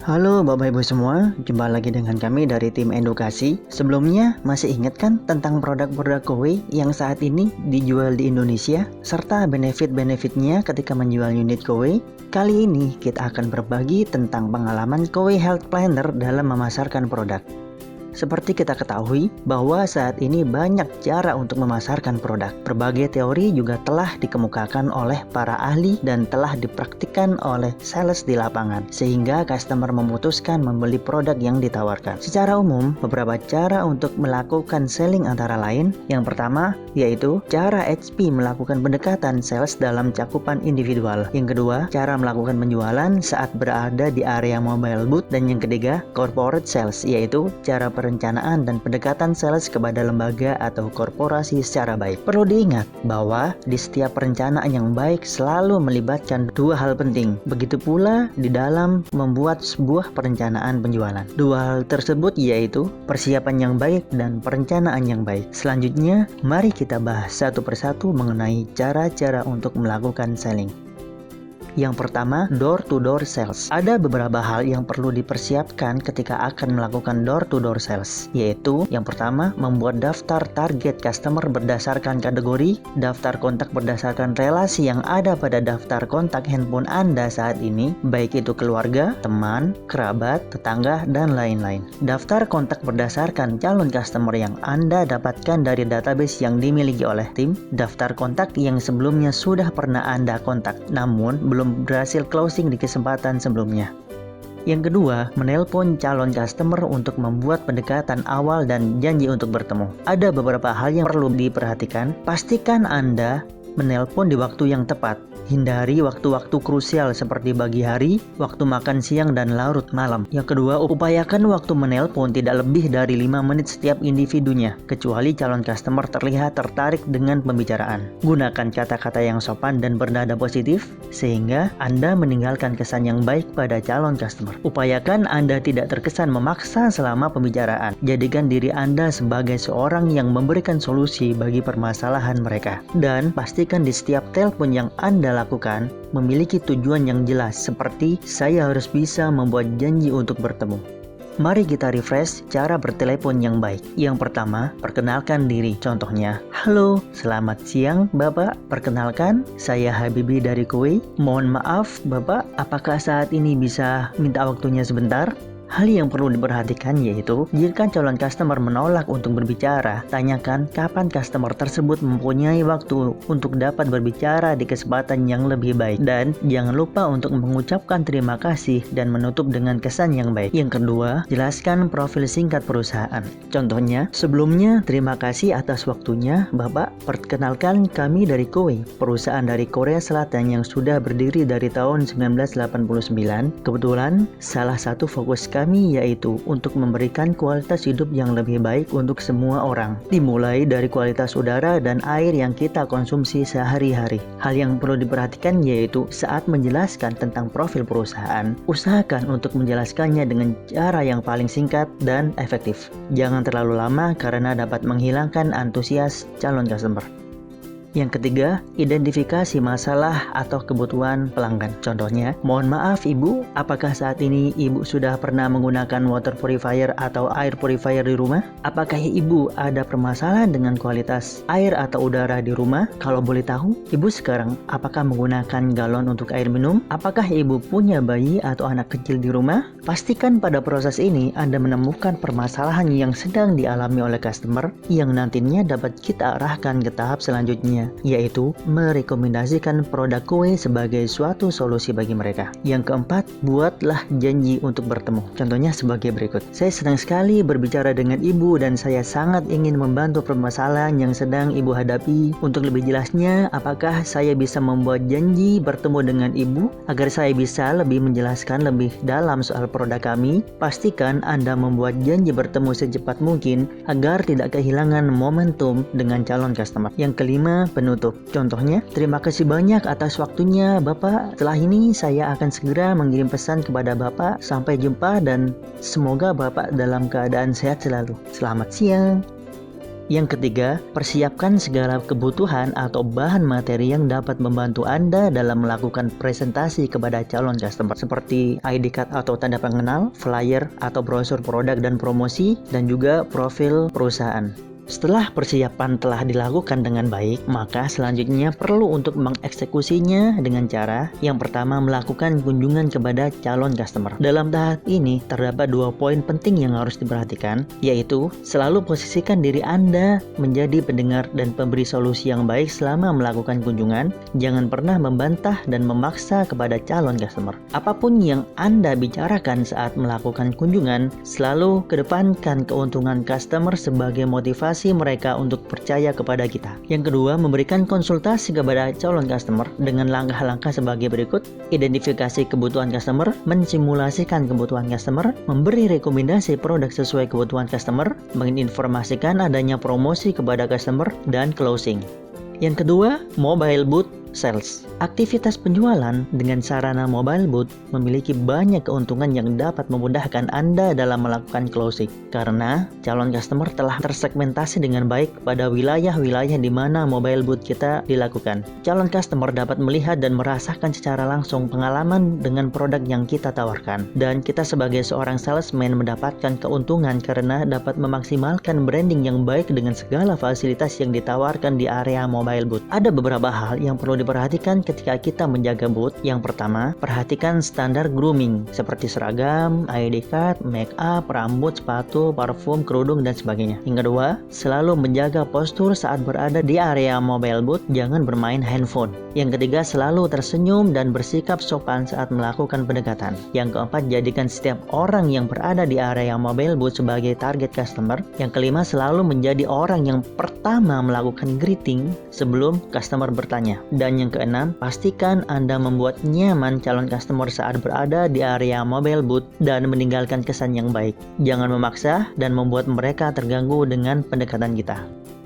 Halo Bapak Ibu semua, jumpa lagi dengan kami dari tim edukasi. Sebelumnya masih ingat kan tentang produk-produk Kowei yang saat ini dijual di Indonesia serta benefit-benefitnya ketika menjual unit Kowei? Kali ini kita akan berbagi tentang pengalaman Kowei Health Planner dalam memasarkan produk. Seperti kita ketahui bahwa saat ini banyak cara untuk memasarkan produk. Berbagai teori juga telah dikemukakan oleh para ahli dan telah dipraktikkan oleh sales di lapangan, sehingga customer memutuskan membeli produk yang ditawarkan. Secara umum, beberapa cara untuk melakukan selling antara lain. Yang pertama, yaitu cara HP melakukan pendekatan sales dalam cakupan individual. Yang kedua, cara melakukan penjualan saat berada di area mobile booth. Dan yang ketiga, corporate sales, yaitu cara perencanaan dan pendekatan sales kepada lembaga atau korporasi secara baik. Perlu diingat bahwa di setiap perencanaan yang baik selalu melibatkan dua hal penting. Begitu pula di dalam membuat sebuah perencanaan penjualan. Dua hal tersebut yaitu persiapan yang baik dan perencanaan yang baik. Selanjutnya, mari kita bahas satu persatu mengenai cara-cara untuk melakukan selling. Yang pertama, door-to-door sales. Ada beberapa hal yang perlu dipersiapkan ketika akan melakukan door-to-door sales, yaitu yang pertama, membuat daftar target customer berdasarkan kategori, daftar kontak berdasarkan relasi yang ada pada daftar kontak handphone Anda saat ini, baik itu keluarga, teman, kerabat, tetangga, dan lain-lain. Daftar kontak berdasarkan calon customer yang Anda dapatkan dari database yang dimiliki oleh tim, daftar kontak yang sebelumnya sudah pernah Anda kontak, namun belum berhasil closing di kesempatan sebelumnya. Yang kedua, menelpon calon customer untuk membuat pendekatan awal dan janji untuk bertemu. Ada beberapa hal yang perlu diperhatikan. Pastikan Anda menelpon di waktu yang tepat. Hindari waktu-waktu krusial seperti pagi hari, waktu makan siang, dan larut malam. Yang kedua, upayakan waktu menelpon tidak lebih dari 5 menit setiap individunya, kecuali calon customer terlihat tertarik dengan pembicaraan. Gunakan kata-kata yang sopan dan bernada positif, sehingga Anda meninggalkan kesan yang baik pada calon customer. Upayakan Anda tidak terkesan memaksa selama pembicaraan. Jadikan diri Anda sebagai seorang yang memberikan solusi bagi permasalahan mereka. Dan pastikan di setiap telepon yang Anda lakukan memiliki tujuan yang jelas, seperti saya harus bisa membuat janji untuk bertemu. Mari kita refresh cara bertelepon yang baik. Yang pertama, perkenalkan diri. Contohnya, halo, selamat siang Bapak. Perkenalkan, saya Habibi dari Kowei. Mohon maaf Bapak, apakah saat ini bisa minta waktunya sebentar? Hal yang perlu diperhatikan yaitu, jika calon customer menolak untuk berbicara, tanyakan kapan customer tersebut mempunyai waktu untuk dapat berbicara di kesempatan yang lebih baik. Dan jangan lupa untuk mengucapkan terima kasih dan menutup dengan kesan yang baik. Yang kedua, jelaskan profil singkat perusahaan. Contohnya, sebelumnya terima kasih atas waktunya Bapak. Perkenalkan, kami dari Kowei, perusahaan dari Korea Selatan yang sudah berdiri dari tahun 1989. Kebetulan, salah satu fokus kami yaitu untuk memberikan kualitas hidup yang lebih baik untuk semua orang, dimulai dari kualitas udara dan air yang kita konsumsi sehari-hari. Hal yang perlu diperhatikan yaitu saat menjelaskan tentang profil perusahaan, usahakan untuk menjelaskannya dengan cara yang paling singkat dan efektif. Jangan terlalu lama karena dapat menghilangkan antusias calon customer. Yang ketiga, identifikasi masalah atau kebutuhan pelanggan. Contohnya, mohon maaf Ibu, apakah saat ini Ibu sudah pernah menggunakan water purifier atau air purifier di rumah? Apakah Ibu ada permasalahan dengan kualitas air atau udara di rumah? Kalau boleh tahu, Ibu sekarang apakah menggunakan galon untuk air minum? Apakah Ibu punya bayi atau anak kecil di rumah? Pastikan pada proses ini Anda menemukan permasalahan yang sedang dialami oleh customer yang nantinya dapat kita arahkan ke tahap selanjutnya, yaitu merekomendasikan produk Kowei sebagai suatu solusi bagi mereka. Yang keempat, buatlah janji untuk bertemu. Contohnya sebagai berikut. Saya senang sekali berbicara dengan Ibu dan saya sangat ingin membantu permasalahan yang sedang Ibu hadapi. Untuk lebih jelasnya, apakah saya bisa membuat janji bertemu dengan Ibu agar saya bisa lebih menjelaskan lebih dalam soal produk kami? Pastikan Anda membuat janji bertemu secepat mungkin agar tidak kehilangan momentum dengan calon customer. Yang kelima, penutup. Contohnya, terima kasih banyak atas waktunya Bapak. Setelah ini saya akan segera mengirim pesan kepada Bapak. Sampai jumpa dan semoga Bapak dalam keadaan sehat selalu. Selamat siang. Yang ketiga, persiapkan segala kebutuhan atau bahan materi yang dapat membantu Anda dalam melakukan presentasi kepada calon customer seperti ID card atau tanda pengenal, flyer atau brosur produk dan promosi, dan juga profil perusahaan. Setelah persiapan telah dilakukan dengan baik, maka selanjutnya perlu untuk mengeksekusinya dengan cara yang pertama melakukan kunjungan kepada calon customer. Dalam tahap ini terdapat 2 poin penting yang harus diperhatikan, yaitu selalu posisikan diri Anda menjadi pendengar dan pemberi solusi yang baik selama melakukan kunjungan. Jangan pernah membantah dan memaksa kepada calon customer. Apapun yang Anda bicarakan saat melakukan kunjungan, selalu kedepankan keuntungan customer sebagai motivasi mereka untuk percaya kepada kita. Yang kedua, memberikan konsultasi kepada calon customer dengan langkah-langkah sebagai berikut: identifikasi kebutuhan customer, mensimulasikan kebutuhan customer, memberi rekomendasi produk sesuai kebutuhan customer, menginformasikan adanya promosi kepada customer, dan closing. Yang kedua, mobile booth sales. Aktivitas penjualan dengan sarana mobile booth memiliki banyak keuntungan yang dapat memudahkan Anda dalam melakukan closing, karena calon customer telah tersegmentasi dengan baik pada wilayah-wilayah di mana mobile booth kita dilakukan. Calon customer dapat melihat dan merasakan secara langsung pengalaman dengan produk yang kita tawarkan, dan kita sebagai seorang salesman mendapatkan keuntungan karena dapat memaksimalkan branding yang baik dengan segala fasilitas yang ditawarkan di area mobile booth. Ada beberapa hal yang perlu diperhatikan ketika kita menjaga booth. Yang pertama, perhatikan standar grooming seperti seragam, ID card, make up, rambut, sepatu, parfum, kerudung, dan sebagainya. Yang kedua, selalu menjaga postur saat berada di area mobile booth, jangan bermain handphone. Yang ketiga, selalu tersenyum dan bersikap sopan saat melakukan pendekatan. Yang keempat, jadikan setiap orang yang berada di area mobile booth sebagai target customer. Yang kelima, selalu menjadi orang yang pertama melakukan greeting sebelum customer bertanya. Dan yang keenam, pastikan Anda membuat nyaman calon customer saat berada di area mobile booth dan meninggalkan kesan yang baik. Jangan memaksa dan membuat mereka terganggu dengan pendekatan kita.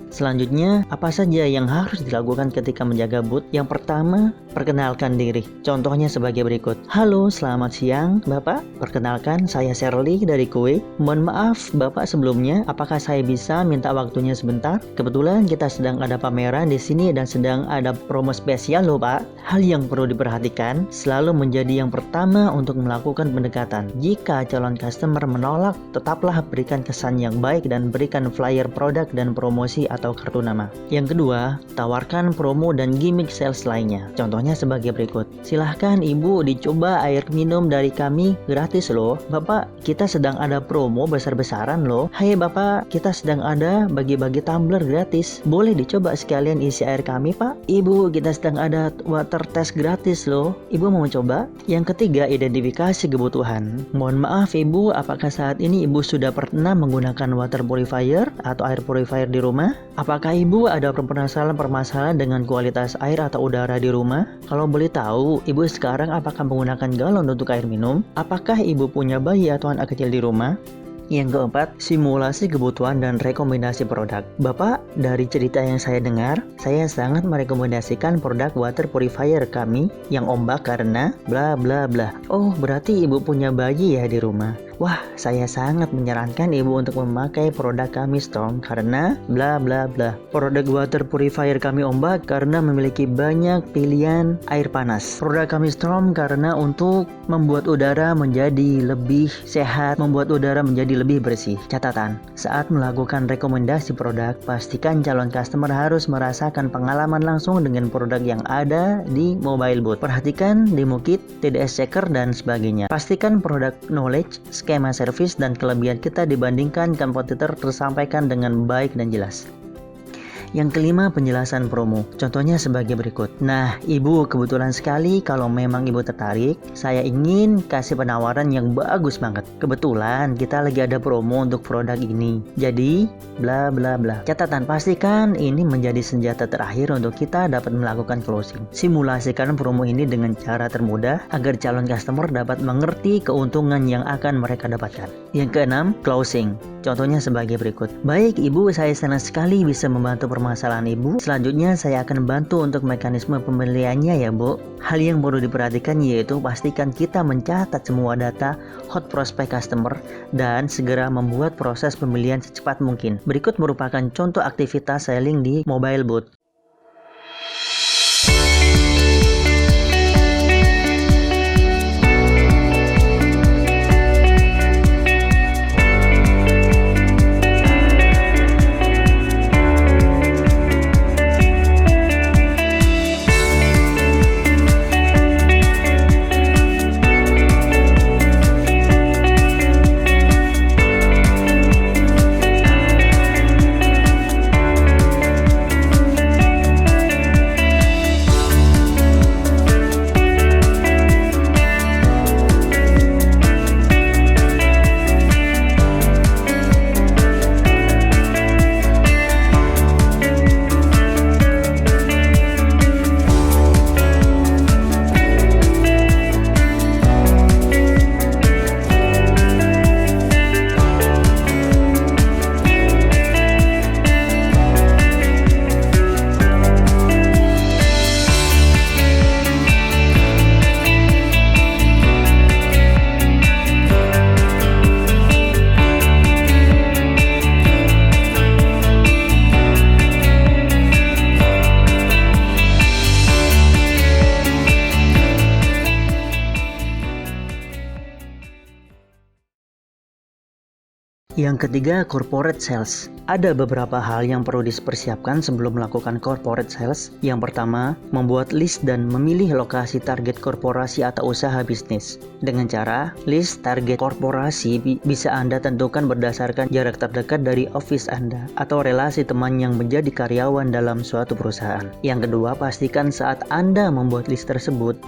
Selanjutnya, apa saja yang harus dilakukan ketika menjaga booth? Yang pertama, perkenalkan diri. Contohnya sebagai berikut. Halo, selamat siang, Bapak. Perkenalkan, saya Shirley dari Kue. Mohon maaf, Bapak sebelumnya, apakah saya bisa minta waktunya sebentar? Kebetulan kita sedang ada pameran di sini dan sedang ada promo spesial loh, Pak. Hal yang perlu diperhatikan, selalu menjadi yang pertama untuk melakukan pendekatan. Jika calon customer menolak, tetaplah berikan kesan yang baik dan berikan flyer produk dan promosi atau kartu nama. Yang kedua, tawarkan promo dan gimmick sales lainnya. Contohnya sebagai berikut. Silahkan Ibu dicoba air minum dari kami gratis loh. Bapak, kita sedang ada promo besar-besaran loh. Hai Bapak, kita sedang ada bagi-bagi tumbler gratis. Boleh dicoba sekalian isi air kami Pak. Ibu, kita sedang ada water test gratis loh. Ibu mau coba? Yang ketiga, identifikasi kebutuhan. Mohon maaf Ibu, apakah saat ini Ibu sudah pernah menggunakan water purifier atau air purifier di rumah? Apakah Ibu ada permasalahan dengan kualitas air atau udara di rumah? Kalau boleh tahu, Ibu sekarang apakah menggunakan galon untuk air minum? Apakah Ibu punya bayi atau anak kecil di rumah? Yang keempat, simulasi kebutuhan dan rekomendasi produk. Bapak, dari cerita yang saya dengar, saya sangat merekomendasikan produk water purifier kami yang ombak karena bla bla bla. Oh, berarti Ibu punya bayi ya di rumah. Wah, saya sangat menyarankan Ibu untuk memakai produk kami Storm karena bla bla bla. Produk water purifier kami ombak karena memiliki banyak pilihan air panas. Produk kami Storm karena untuk membuat udara menjadi lebih sehat, membuat udara menjadi lebih bersih. Catatan, saat melakukan rekomendasi produk, pastikan calon customer harus merasakan pengalaman langsung dengan produk yang ada di mobile booth. Perhatikan demo kit, TDS checker, dan sebagainya. Pastikan produk knowledge, skema servis, dan kelebihan kita dibandingkan kompetitor tersampaikan dengan baik dan jelas. Yang kelima, penjelasan promo. Contohnya sebagai berikut. Nah, Ibu, kebetulan sekali kalau memang Ibu tertarik, saya ingin kasih penawaran yang bagus banget. Kebetulan kita lagi ada promo untuk produk ini. Jadi, bla bla bla. Catatan, pastikan ini menjadi senjata terakhir untuk kita dapat melakukan closing. Simulasikan promo ini dengan cara termudah agar calon customer dapat mengerti keuntungan yang akan mereka dapatkan. Yang keenam, closing. Contohnya sebagai berikut. Baik Ibu, saya senang sekali bisa membantu permasalahan Ibu. Selanjutnya saya akan bantu untuk mekanisme pembeliannya ya Bu. Hal yang perlu diperhatikan yaitu pastikan kita mencatat semua data hot prospect customer dan segera membuat proses pembelian secepat mungkin. Berikut merupakan contoh aktivitas selling di mobile booth. Yang ketiga, corporate sales. Ada beberapa hal yang perlu dipersiapkan sebelum melakukan corporate sales. Yang pertama, membuat list dan memilih lokasi target korporasi atau usaha bisnis. Dengan cara, list target korporasi bisa Anda tentukan berdasarkan jarak terdekat dari office Anda atau relasi teman yang menjadi karyawan dalam suatu perusahaan. Yang kedua, pastikan saat Anda membuat list tersebut,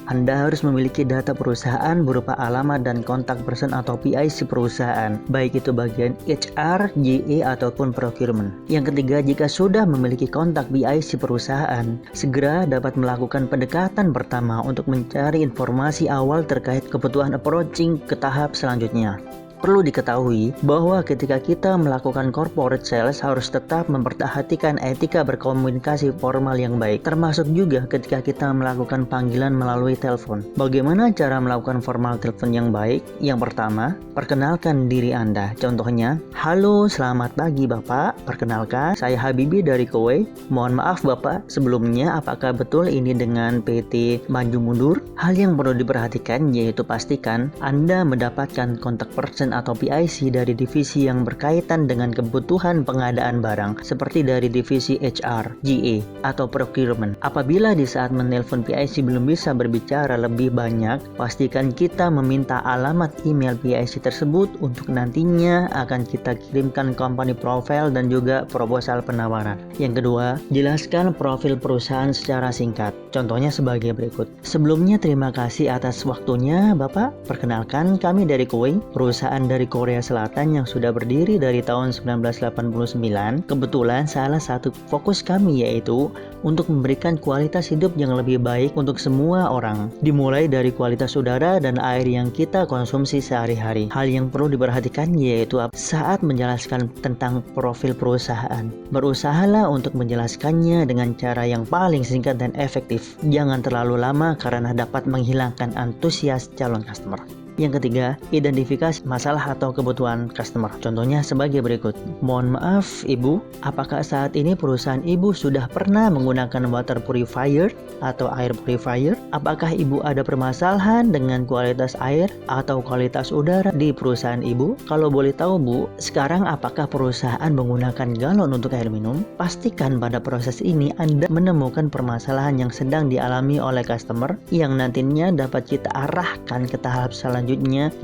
Anda harus memiliki data perusahaan berupa alamat dan kontak person atau PIC perusahaan, baik itu bagian HR, GE, ataupun procurement. Yang ketiga, jika sudah memiliki kontak PIC perusahaan, segera dapat melakukan pendekatan pertama untuk mencari informasi awal terkait kebutuhan approaching ke tahap selanjutnya. Perlu diketahui bahwa ketika kita melakukan corporate sales harus tetap memperhatikan etika berkomunikasi formal yang baik, termasuk juga ketika kita melakukan panggilan melalui telepon. Bagaimana cara melakukan formal telepon yang baik? Yang pertama, perkenalkan diri Anda. Contohnya, halo, selamat pagi Bapak. Perkenalkan, saya Habibi dari Kuwait. Mohon maaf Bapak, sebelumnya apakah betul ini dengan PT Maju Mundur? Hal yang perlu diperhatikan yaitu pastikan Anda mendapatkan kontak person atau PIC dari divisi yang berkaitan dengan kebutuhan pengadaan barang seperti dari divisi HR, GA, atau procurement. Apabila di saat menelpon PIC belum bisa berbicara lebih banyak, pastikan kita meminta alamat email PIC tersebut untuk nantinya akan kita kirimkan company profile dan juga proposal penawaran. Yang kedua, jelaskan profil perusahaan secara singkat. Contohnya sebagai berikut. Sebelumnya terima kasih atas waktunya Bapak. Perkenalkan kami dari Kuwait, perusahaan dari Korea Selatan yang sudah berdiri dari tahun 1989. Kebetulan salah satu fokus kami yaitu untuk memberikan kualitas hidup yang lebih baik untuk semua orang, dimulai dari kualitas udara dan air yang kita konsumsi sehari-hari. Hal yang perlu diperhatikan yaitu saat menjelaskan tentang profil perusahaan, berusahalah untuk menjelaskannya dengan cara yang paling singkat dan efektif. Jangan terlalu lama karena dapat menghilangkan antusias calon customer. Yang ketiga, identifikasi masalah atau kebutuhan customer. Contohnya sebagai berikut. Mohon maaf Ibu, apakah saat ini perusahaan Ibu sudah pernah menggunakan water purifier atau air purifier? Apakah Ibu ada permasalahan dengan kualitas air atau kualitas udara di perusahaan Ibu? Kalau boleh tahu Bu, sekarang apakah perusahaan menggunakan galon untuk air minum? Pastikan pada proses ini Anda menemukan permasalahan yang sedang dialami oleh customer yang nantinya dapat kita arahkan ke tahap selanjutnya,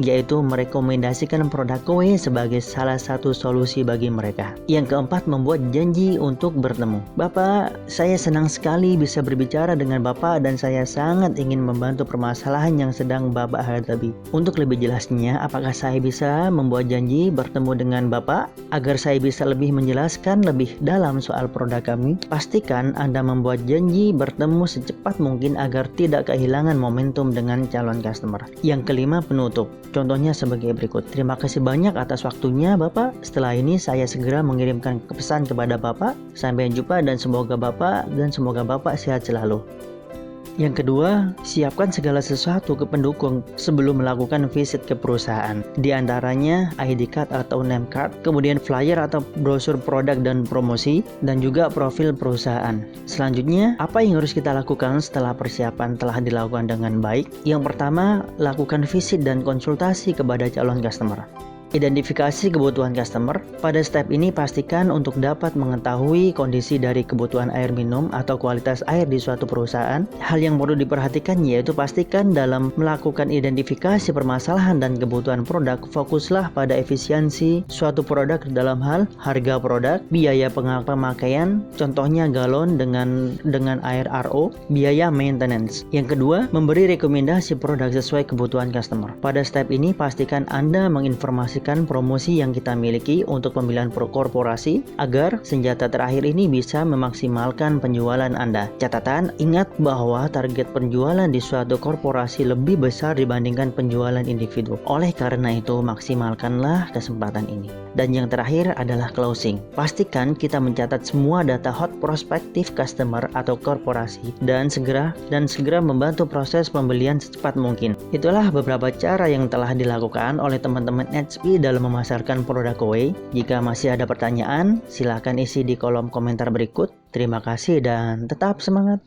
yaitu merekomendasikan produk Kowe sebagai salah satu solusi bagi mereka. Yang keempat, membuat janji untuk bertemu. Bapak, saya senang sekali bisa berbicara dengan Bapak dan saya sangat ingin membantu permasalahan yang sedang Bapak hadapi. Untuk lebih jelasnya, apakah saya bisa membuat janji bertemu dengan Bapak agar saya bisa lebih menjelaskan lebih dalam soal produk kami? Pastikan Anda membuat janji bertemu secepat mungkin agar tidak kehilangan momentum dengan calon customer. Yang kelima, penutup. Contohnya sebagai berikut. Terima kasih banyak atas waktunya Bapak. Setelah ini saya segera mengirimkan pesan kepada Bapak. Sampai jumpa dan semoga Bapak sehat selalu. Yang kedua, siapkan segala sesuatu ke pendukung sebelum melakukan visit ke perusahaan. Di antaranya ID card atau name card, kemudian flyer atau brosur produk dan promosi, dan juga profil perusahaan. Selanjutnya, apa yang harus kita lakukan setelah persiapan telah dilakukan dengan baik? Yang pertama, lakukan visit dan konsultasi kepada calon customer. Identifikasi kebutuhan customer. Pada step ini pastikan untuk dapat mengetahui kondisi dari kebutuhan air minum atau kualitas air di suatu perusahaan. Hal yang perlu diperhatikan yaitu pastikan dalam melakukan identifikasi permasalahan dan kebutuhan produk, fokuslah pada efisiensi suatu produk dalam hal harga produk, biaya pemakaian, contohnya galon dengan air RO, biaya maintenance. Yang kedua, memberi rekomendasi produk sesuai kebutuhan customer. Pada step ini pastikan Anda menginformasikan promosi yang kita miliki untuk pemilihan korporasi agar senjata terakhir ini bisa memaksimalkan penjualan Anda. Catatan, ingat bahwa target penjualan di suatu korporasi lebih besar dibandingkan penjualan individu. Oleh karena itu, maksimalkanlah kesempatan ini. Dan yang terakhir adalah closing. Pastikan kita mencatat semua data hot prospektif customer atau korporasi dan segera membantu proses pembelian secepat mungkin. Itulah beberapa cara yang telah dilakukan oleh teman-teman HP dalam memasarkan produk Kowei. Jika masih ada pertanyaan, silahkan isi di kolom komentar berikut. Terima kasih dan tetap semangat.